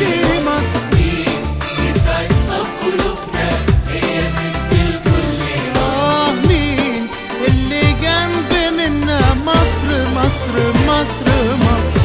حبيبتي مصر. مين يسعد طب قلوبنا هي ست الكل مصر. مين اللي جنب منا مصر مصر مصر مصر.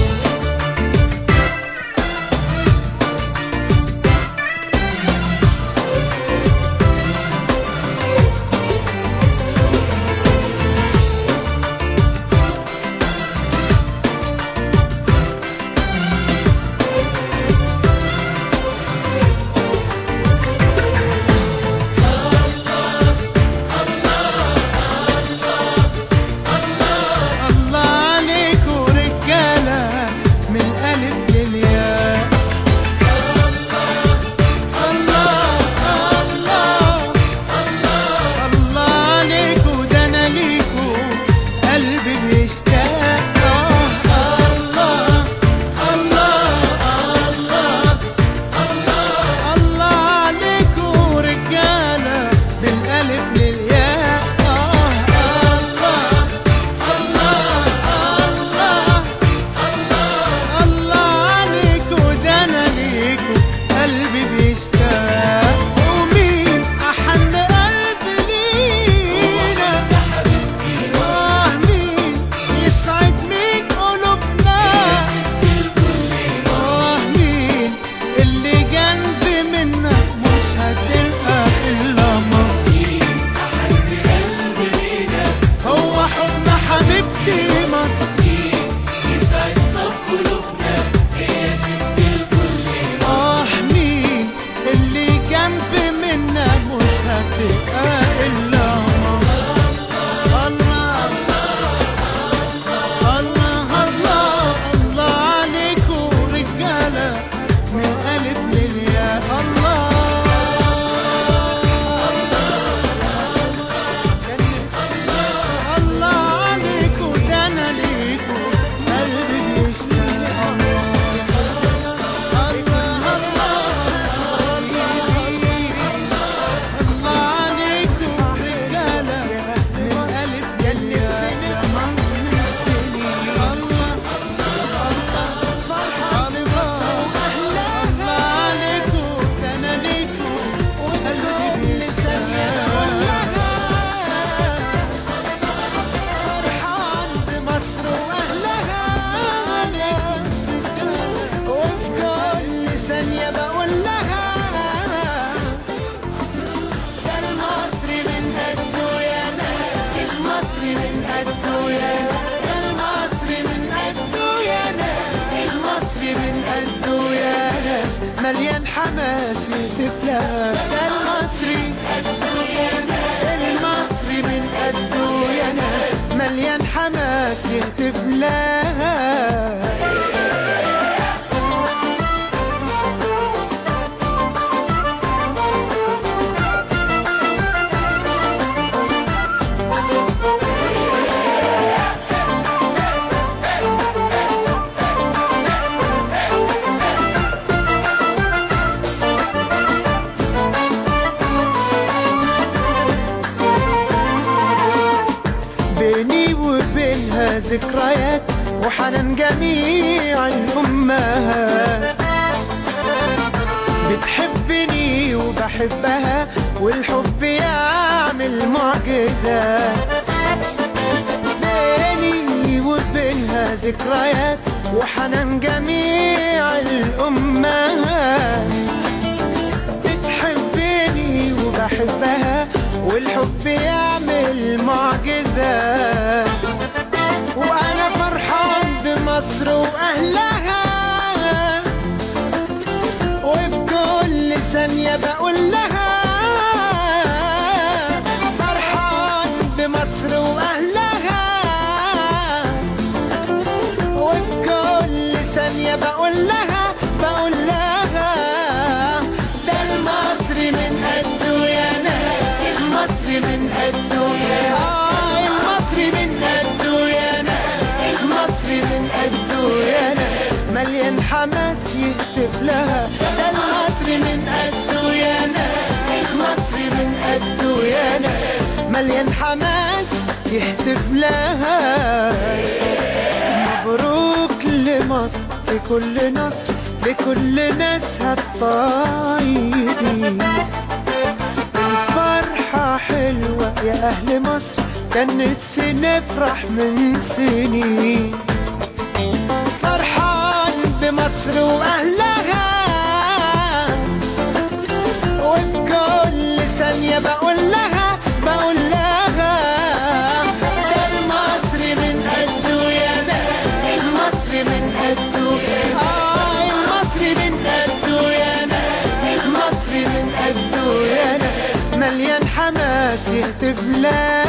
مليان حماس يتفلق. ده المصري المصري من قده يا ناس مليان حماس يتفلق. بيني وبينها ذكريات وحنان جميع الأمهات. بتحبني وبحبها والحب يعمل معجزات. بيني وبينها ذكريات وحنان جميع الأمهات. بتحبني وبحبها والحب يعمل معجزات. وأنا فرحان بمصر وأهلها وفي كل ثانية بقول لها فرحان بمصر وأهلها وفي كل ثانية بقول لها ده المصري من قده يا ناس. المصري من قده المصري من قده يا ناس. المصري من قده يا ناس مليان حماس يهتف لها. ده المصري من قده يا ناس. المصري من قده يا ناس مليان حماس يهتف لها. مبروك لمصر في كل نصر لكل ناسها الطيبين. الفرحة حلوة يا أهل مصر، كان نفسي نفرح من سنين. فرحان بمصر وأهلها، وبكل ثانية بقول لها ده المصري من قده يا ناس، المصري من قده، المصري من قده يا ناس، المصري من قده يا ناس. مليان حماس يهتف لها